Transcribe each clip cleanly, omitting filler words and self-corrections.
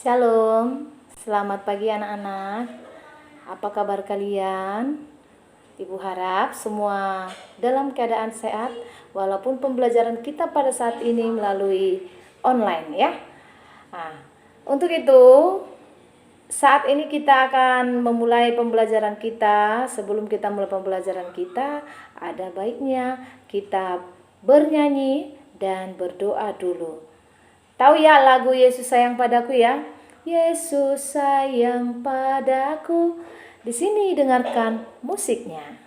Shalom, selamat pagi anak-anak. Apa kabar kalian? Ibu harap semua dalam keadaan sehat walaupun pembelajaran kita pada saat ini melalui online ya. Nah, untuk itu saat ini kita akan memulai pembelajaran kita. Sebelum kita mulai pembelajaran kita, ada baiknya kita bernyanyi dan berdoa dulu. Tahu ya lagu Yesus sayang padaku ya? Yesus sayang padaku. Di sini dengarkan musiknya.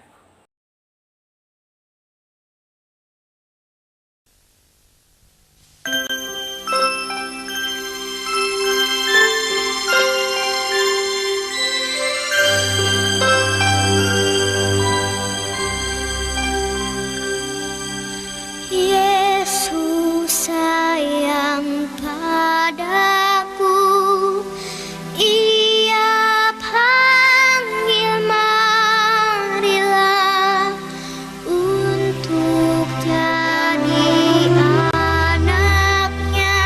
Yesus sayang padaku, Ia panggil marilah untuk jadi anaknya,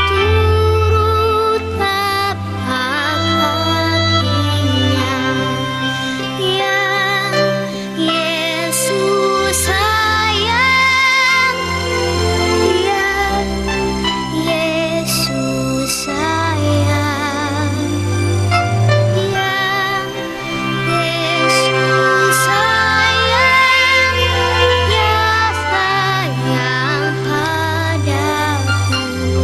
turut taat hatinya. Ya Yesus sayang, ya Yesus sayang, ya Yesus sayang, ya sayang padaku.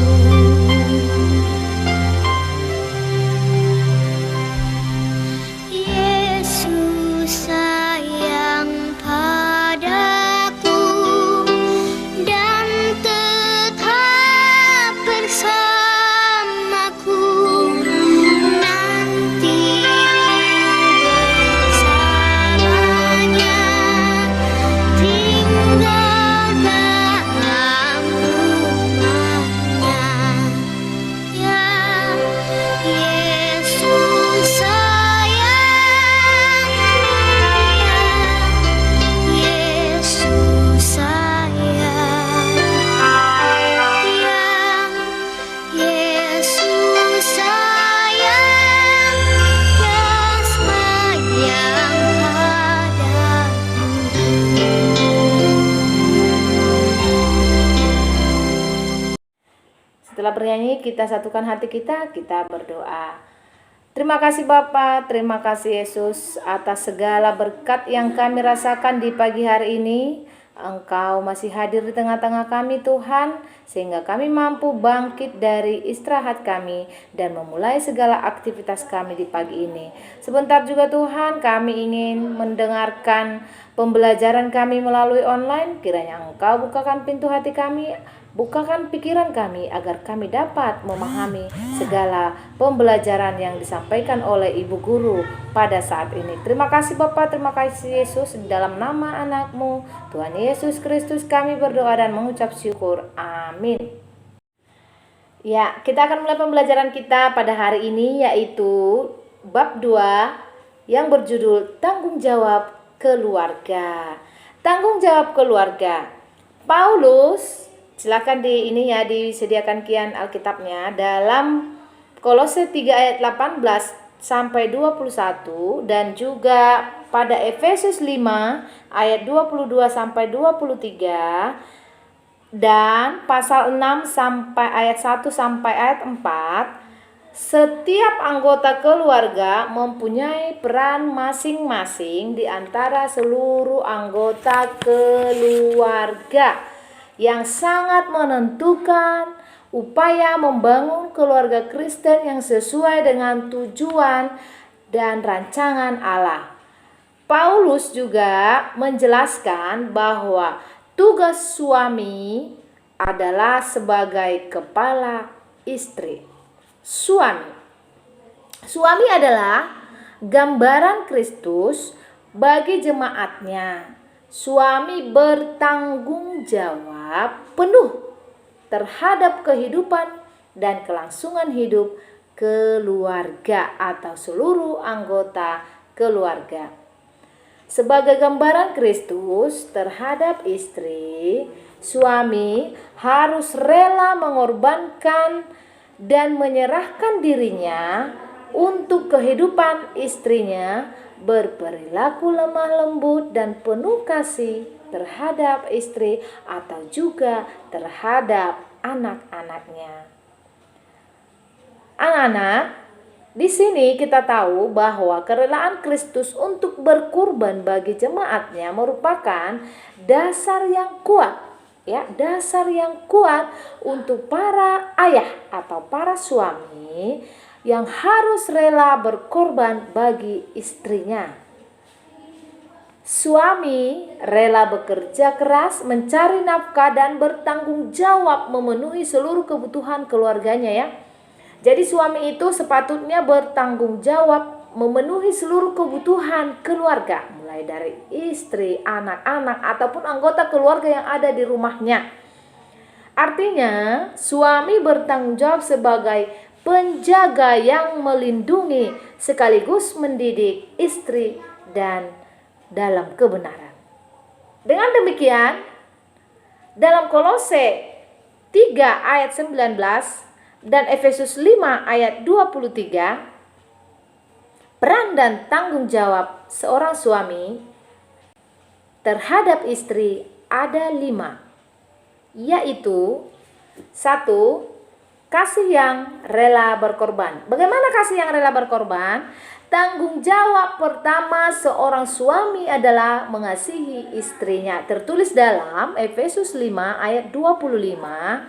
Yesus sayang padaku dan tetap bersamaku nanti bersamanya tinggal dalam rumahnya. Ya Yesus sayang, ya Yesus sayang, ya Yesus sayang, ya sayang padaku. Setelah bernyanyi, kita satukan hati kita berdoa. Terima kasih Bapa, terima kasih Yesus atas segala berkat yang kami rasakan di pagi hari ini. Engkau masih hadir di tengah-tengah kami Tuhan, sehingga kami mampu bangkit dari istirahat kami dan memulai segala aktivitas kami di pagi ini. Sebentar juga Tuhan, kami ingin mendengarkan pembelajaran kami melalui online. Kiranya Engkau bukakan pintu hati kami, bukakan pikiran kami agar kami dapat memahami segala pembelajaran yang disampaikan oleh Ibu Guru pada saat ini. Terima kasih Bapak, terima kasih Yesus. Dalam nama anak-Mu Tuhan Yesus Kristus kami berdoa dan mengucap syukur. Amin. Ya, kita akan mulai pembelajaran kita pada hari ini, yaitu bab 2 yang berjudul Tanggung Jawab Keluarga. Tanggung jawab keluarga. Paulus, silakan disediakan kian Alkitabnya dalam Kolose 3 ayat 18 sampai 21 dan juga pada Efesus 5 ayat 22 sampai 23 dan pasal 6 sampai ayat 1 sampai ayat 4. Setiap anggota keluarga mempunyai peran masing-masing di antara seluruh anggota keluarga yang sangat menentukan upaya membangun keluarga Kristen yang sesuai dengan tujuan dan rancangan Allah. Paulus juga menjelaskan bahwa tugas suami adalah sebagai kepala istri. Suami adalah gambaran Kristus bagi jemaatnya. Suami bertanggung jawab penuh terhadap kehidupan dan kelangsungan hidup keluarga atau seluruh anggota keluarga. Sebagai gambaran Kristus terhadap istri, suami harus rela mengorbankan dan menyerahkan dirinya untuk kehidupan istrinya, berperilaku lemah lembut dan penuh kasih terhadap istri atau juga terhadap anak-anaknya. Anak-anak, di sini kita tahu bahwa kerelaan Kristus untuk berkorban bagi jemaatnya merupakan dasar yang kuat, ya, dasar yang kuat untuk para ayah atau para suami yang harus rela berkorban bagi istrinya. Suami rela bekerja keras, mencari nafkah dan bertanggung jawab memenuhi seluruh kebutuhan keluarganya, ya. Jadi suami itu sepatutnya bertanggung jawab memenuhi seluruh kebutuhan keluarga, mulai dari istri, anak-anak ataupun anggota keluarga yang ada di rumahnya. Artinya, suami bertanggung jawab sebagai penjaga yang melindungi sekaligus mendidik istri dan dalam kebenaran. Dengan demikian, dalam Kolose 3 ayat 19 dan Efesus 5 ayat 23, peran dan tanggung jawab seorang suami terhadap istri ada 5, yaitu 1. Kasih yang rela berkorban. Bagaimana kasih yang rela berkorban? Tanggung jawab pertama seorang suami adalah mengasihi istrinya. Tertulis dalam Efesus 5 ayat 25,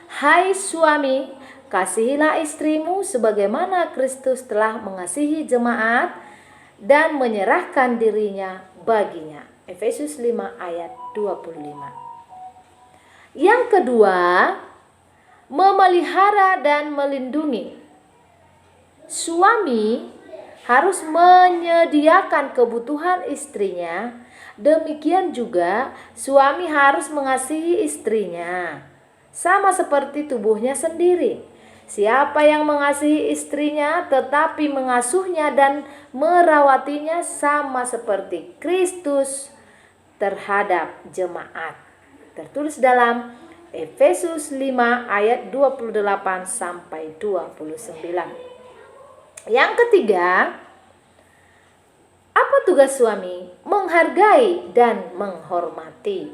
"Hai suami, kasihilah istrimu sebagaimana Kristus telah mengasihi jemaat dan menyerahkan dirinya baginya." Efesus 5 ayat 25. Yang kedua, memelihara dan melindungi. Suami harus menyediakan kebutuhan istrinya, demikian juga suami harus mengasihi istrinya, sama seperti tubuhnya sendiri. Siapa yang mengasihi istrinya tetapi mengasuhnya dan merawatinya sama seperti Kristus terhadap jemaat. Tertulis dalam Efesus 5 ayat 28 sampai 29. Yang ketiga, apa tugas suami? Menghargai dan menghormati.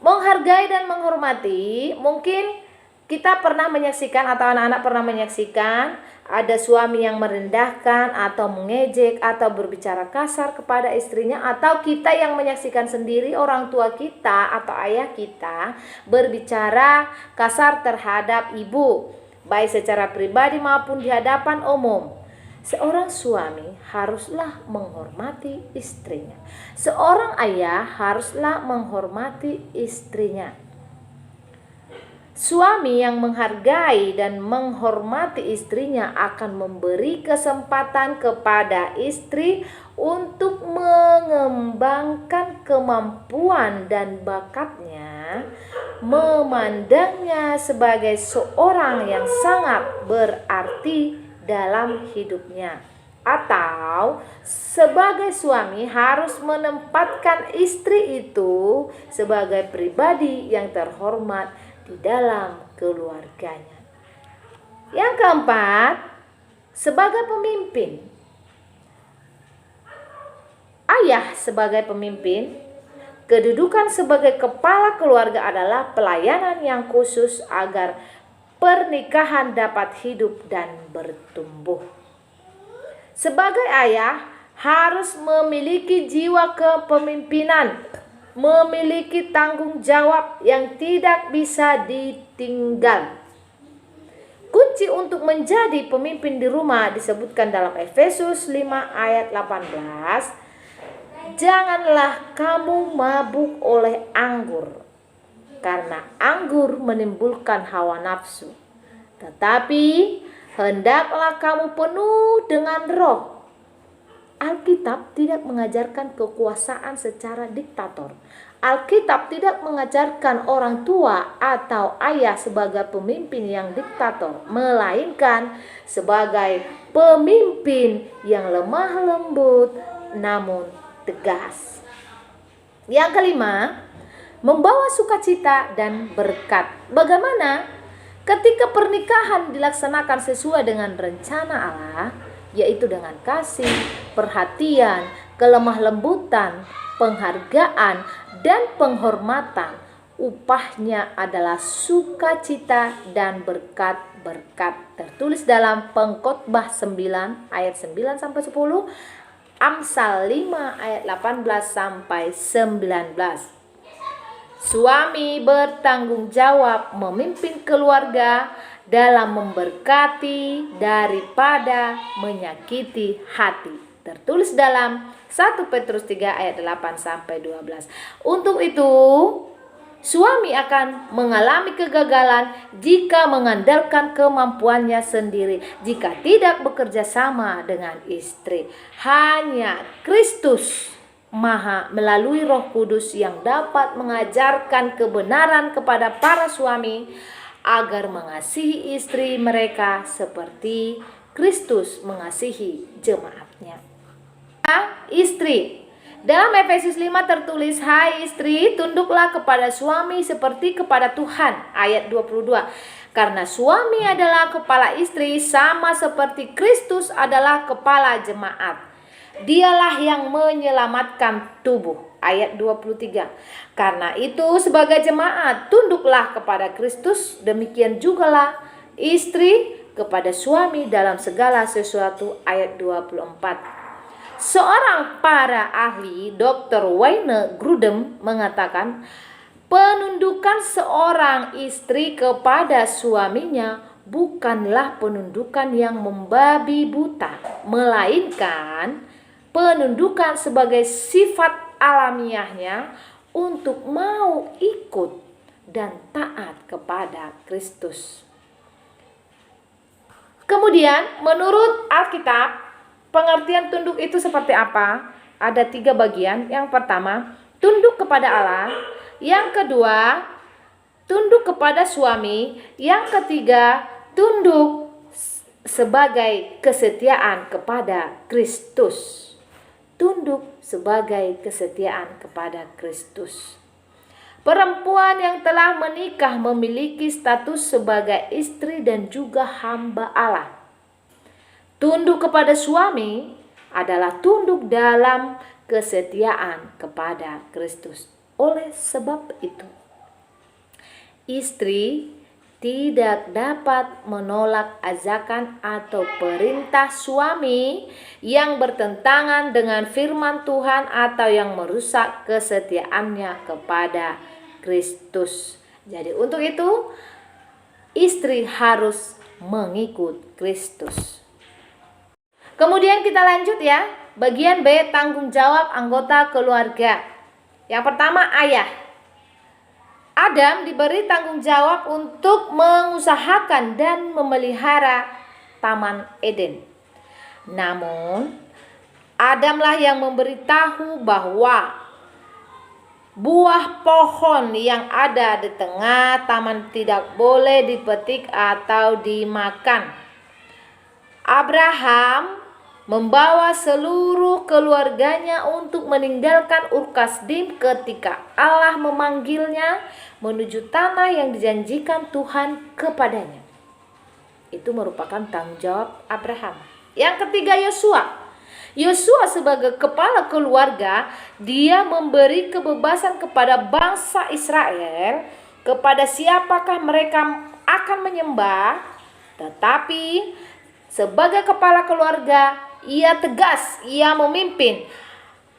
Menghargai dan menghormati, mungkin kita pernah menyaksikan atau anak-anak pernah menyaksikan ada suami yang merendahkan atau mengejek atau berbicara kasar kepada istrinya, atau kita yang menyaksikan sendiri orang tua kita atau ayah kita berbicara kasar terhadap ibu, baik secara pribadi maupun di hadapan umum. Seorang suami haruslah menghormati istrinya. Seorang ayah haruslah menghormati istrinya. Suami yang menghargai dan menghormati istrinya akan memberi kesempatan kepada istri untuk mengembangkan kemampuan dan bakatnya, memandangnya sebagai seorang yang sangat berarti dalam hidupnya. Atau sebagai suami harus menempatkan istri itu sebagai pribadi yang terhormat di dalam keluarganya. Yang keempat, sebagai pemimpin. Ayah sebagai pemimpin, kedudukan sebagai kepala keluarga adalah pelayanan yang khusus agar pernikahan dapat hidup dan bertumbuh. Sebagai ayah harus memiliki jiwa kepemimpinan, memiliki tanggung jawab yang tidak bisa ditinggal. Kunci untuk menjadi pemimpin di rumah disebutkan dalam Efesus 5 ayat 18. Janganlah kamu mabuk oleh anggur, karena anggur menimbulkan hawa nafsu. Tetapi hendaklah kamu penuh dengan Roh. Alkitab tidak mengajarkan kekuasaan secara diktator. Alkitab tidak mengajarkan orang tua atau ayah sebagai pemimpin yang diktator, melainkan sebagai pemimpin yang lemah lembut namun tegas. Yang kelima, membawa sukacita dan berkat. Bagaimana Ketika pernikahan dilaksanakan sesuai dengan rencana Allah, yaitu dengan kasih, perhatian, kelemah lembutan, penghargaan, dan penghormatan, upahnya adalah sukacita dan berkat-berkat. Tertulis dalam Pengkhotbah 9 ayat 9 sampai 10, Amsal 5 ayat 18 sampai 19. Suami bertanggung jawab memimpin keluarga dalam memberkati daripada menyakiti hati. Tertulis dalam 1 Petrus 3 ayat 8 sampai 12. Untuk itu, suami akan mengalami kegagalan jika mengandalkan kemampuannya sendiri, jika tidak bekerja sama dengan istri. Hanya Kristus Maha melalui Roh Kudus yang dapat mengajarkan kebenaran kepada para suami agar mengasihi istri mereka seperti Kristus mengasihi jemaatnya. Istri, dalam Efesus 5 tertulis, "Hai istri, tunduklah kepada suami seperti kepada Tuhan." Ayat 22. Karena suami adalah kepala istri sama seperti Kristus adalah kepala jemaat. Dialah yang menyelamatkan tubuh. Ayat 23. Karena itu sebagai jemaat tunduklah kepada Kristus, demikian jugalah istri kepada suami dalam segala sesuatu. Ayat 24. Seorang para ahli, Dr. Wayne Grudem, mengatakan penundukan seorang istri kepada suaminya bukanlah penundukan yang membabi buta, melainkan penundukan sebagai sifat alamiahnya untuk mau ikut dan taat kepada Kristus. Kemudian menurut Alkitab, pengertian tunduk itu seperti apa? Ada 3 bagian. Yang pertama, tunduk kepada Allah. Yang kedua, tunduk kepada suami. Yang ketiga, tunduk sebagai kesetiaan kepada Kristus. Tunduk sebagai kesetiaan kepada Kristus. Perempuan yang telah menikah memiliki status sebagai istri dan juga hamba Allah. Tunduk kepada suami adalah tunduk dalam kesetiaan kepada Kristus. Oleh sebab itu, istri tidak dapat menolak ajakan atau perintah suami yang bertentangan dengan firman Tuhan atau yang merusak kesetiaannya kepada Kristus. Jadi untuk itu, istri harus mengikut Kristus. Kemudian kita lanjut ya, bagian B, tanggung jawab anggota keluarga. Yang pertama, ayah. Adam diberi tanggung jawab untuk mengusahakan dan memelihara Taman Eden. Namun, Adamlah yang memberitahu bahwa buah pohon yang ada di tengah taman tidak boleh dipetik atau dimakan. Abraham membawa seluruh keluarganya untuk meninggalkan Ur Kasdim ketika Allah memanggilnya menuju tanah yang dijanjikan Tuhan kepadanya. Itu merupakan tanggung jawab Abraham. Yang ketiga, Yosua. Yosua sebagai kepala keluarga, dia memberi kebebasan kepada bangsa Israel kepada siapakah mereka akan menyembah, tetapi sebagai kepala keluarga, ia tegas, ia memimpin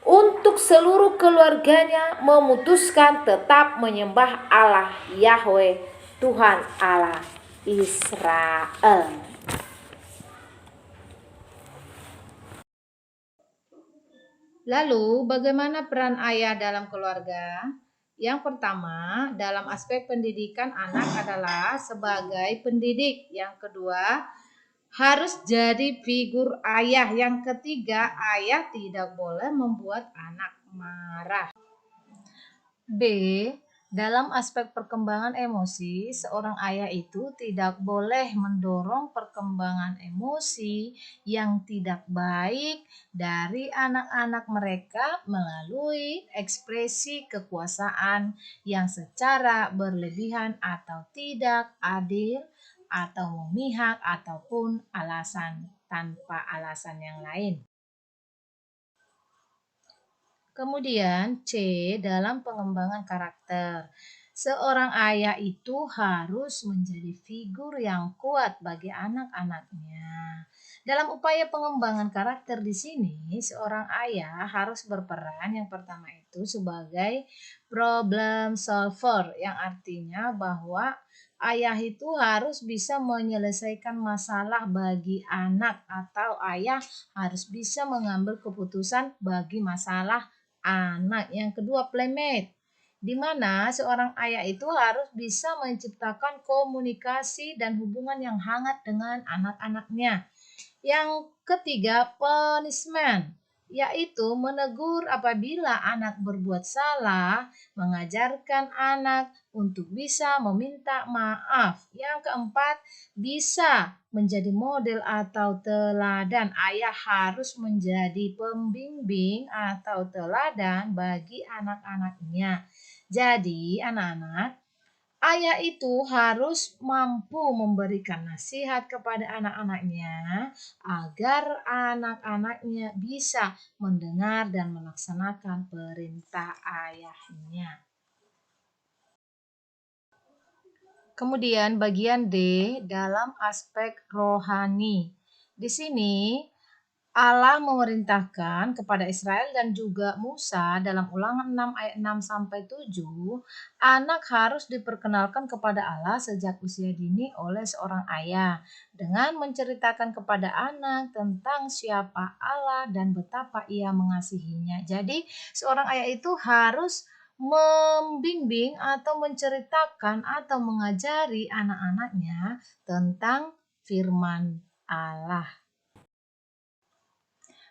untuk seluruh keluarganya memutuskan tetap menyembah Allah Yahweh, Tuhan Allah Israel. Lalu, bagaimana peran ayah dalam keluarga? Yang pertama, dalam aspek pendidikan anak adalah sebagai pendidik. Yang kedua, harus jadi figur ayah. Yang ketiga, ayah tidak boleh membuat anak marah. B. Dalam aspek perkembangan emosi, seorang ayah itu tidak boleh mendorong perkembangan emosi yang tidak baik dari anak-anak mereka melalui ekspresi kekuasaan yang secara berlebihan atau tidak adil atau memihak ataupun alasan tanpa alasan yang lain. Kemudian C, dalam pengembangan karakter. Seorang ayah itu harus menjadi figur yang kuat bagi anak-anaknya. Dalam upaya pengembangan karakter di sini, seorang ayah harus berperan yang pertama itu sebagai problem solver, yang artinya bahwa ayah itu harus bisa menyelesaikan masalah bagi anak, atau ayah harus bisa mengambil keputusan bagi masalah anak. Yang kedua, playmate, di mana seorang ayah itu harus bisa menciptakan komunikasi dan hubungan yang hangat dengan anak-anaknya. Yang ketiga, punishment, yaitu menegur apabila anak berbuat salah, mengajarkan anak untuk bisa meminta maaf. Yang keempat, bisa menjadi model atau teladan. Ayah harus menjadi pembimbing atau teladan bagi anak-anaknya. Jadi, anak-anak, ayah itu harus mampu memberikan nasihat kepada anak-anaknya agar anak-anaknya bisa mendengar dan melaksanakan perintah ayahnya. Kemudian bagian D, dalam aspek rohani. Di sini Allah memerintahkan kepada Israel dan juga Musa dalam Ulangan 6 ayat 6 sampai 7, anak harus diperkenalkan kepada Allah sejak usia dini oleh seorang ayah dengan menceritakan kepada anak tentang siapa Allah dan betapa ia mengasihinya. Jadi, seorang ayah itu harus membimbing atau menceritakan atau mengajari anak-anaknya tentang firman Allah.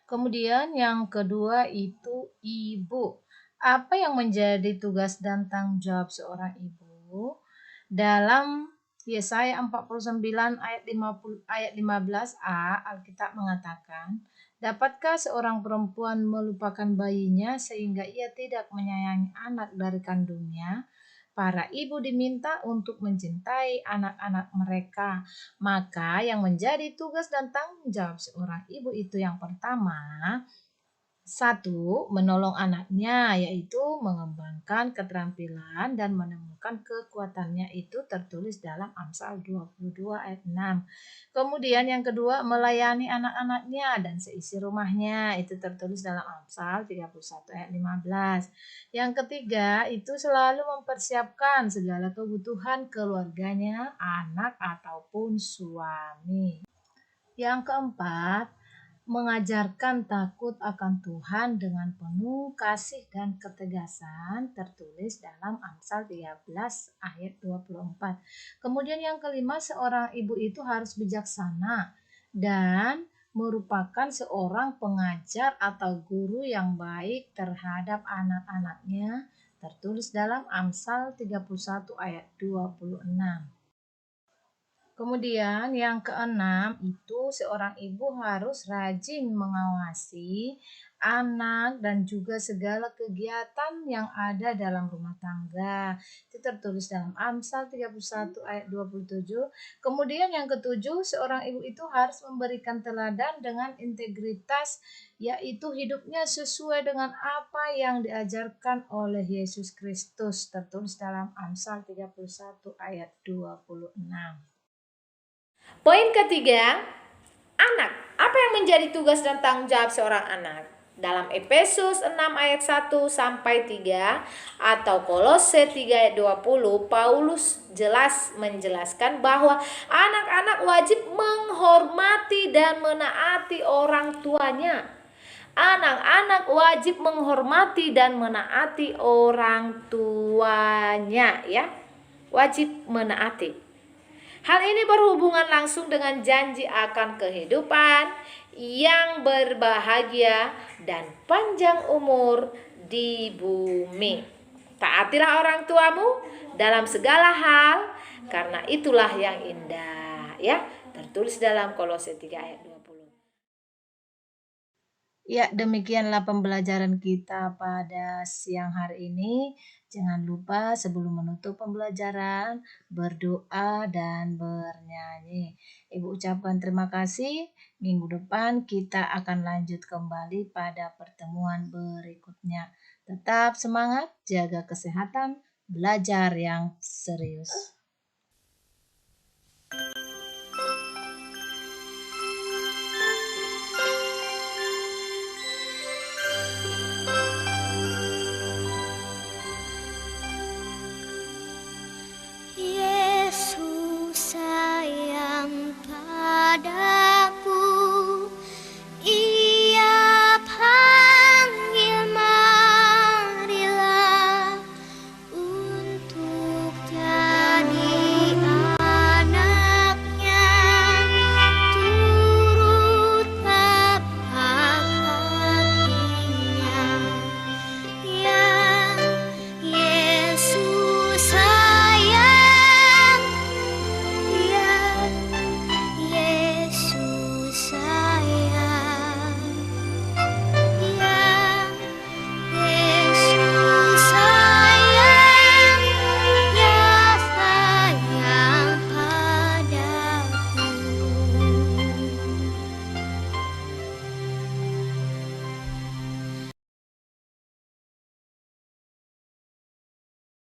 Kemudian yang kedua itu ibu. Apa yang menjadi tugas dan tanggung jawab seorang ibu? Dalam Yesaya 49 ayat 15a, Alkitab mengatakan, dapatkah seorang perempuan melupakan bayinya sehingga ia tidak menyayangi anak dari kandungnya? Para ibu diminta untuk mencintai anak-anak mereka. Maka yang menjadi tugas dan tanggung jawab seorang ibu itu yang pertama, satu, menolong anaknya, yaitu mengembangkan keterampilan dan menemukan kekuatannya, itu tertulis dalam Amsal 22 ayat 6. Kemudian yang kedua, melayani anak-anaknya dan seisi rumahnya, itu tertulis dalam Amsal 31 ayat 15. Yang ketiga, itu selalu mempersiapkan segala kebutuhan keluarganya, anak ataupun suami. Yang keempat, mengajarkan takut akan Tuhan dengan penuh kasih dan ketegasan, tertulis dalam Amsal 13 ayat 24. Kemudian yang kelima, seorang ibu itu harus bijaksana dan merupakan seorang pengajar atau guru yang baik terhadap anak-anaknya, tertulis dalam Amsal 31 ayat 26. Kemudian yang keenam itu seorang ibu harus rajin mengawasi anak dan juga segala kegiatan yang ada dalam rumah tangga. Itu tertulis dalam Amsal 31 ayat 27. Kemudian yang ketujuh, seorang ibu itu harus memberikan teladan dengan integritas, yaitu hidupnya sesuai dengan apa yang diajarkan oleh Yesus Kristus, tertulis dalam Amsal 31 ayat 26. Poin ketiga, anak. Apa yang menjadi tugas dan tanggung jawab seorang anak? Dalam Efesus 6 ayat 1 sampai 3 atau Kolose 3 ayat 20, Paulus jelas menjelaskan bahwa anak-anak wajib menghormati dan menaati orang tuanya. Anak-anak wajib menghormati dan menaati orang tuanya, ya. Wajib menaati. Hal ini berhubungan langsung dengan janji akan kehidupan yang berbahagia dan panjang umur di bumi. Taatilah orang tuamu dalam segala hal, karena itulah yang indah. Ya, tertulis dalam Kolose 3 ayat 20. Ya, demikianlah pembelajaran kita pada siang hari ini. Jangan lupa sebelum menutup pembelajaran, berdoa dan bernyanyi. Ibu ucapkan terima kasih. Minggu depan kita akan lanjut kembali pada pertemuan berikutnya. Tetap semangat, jaga kesehatan, belajar yang serius.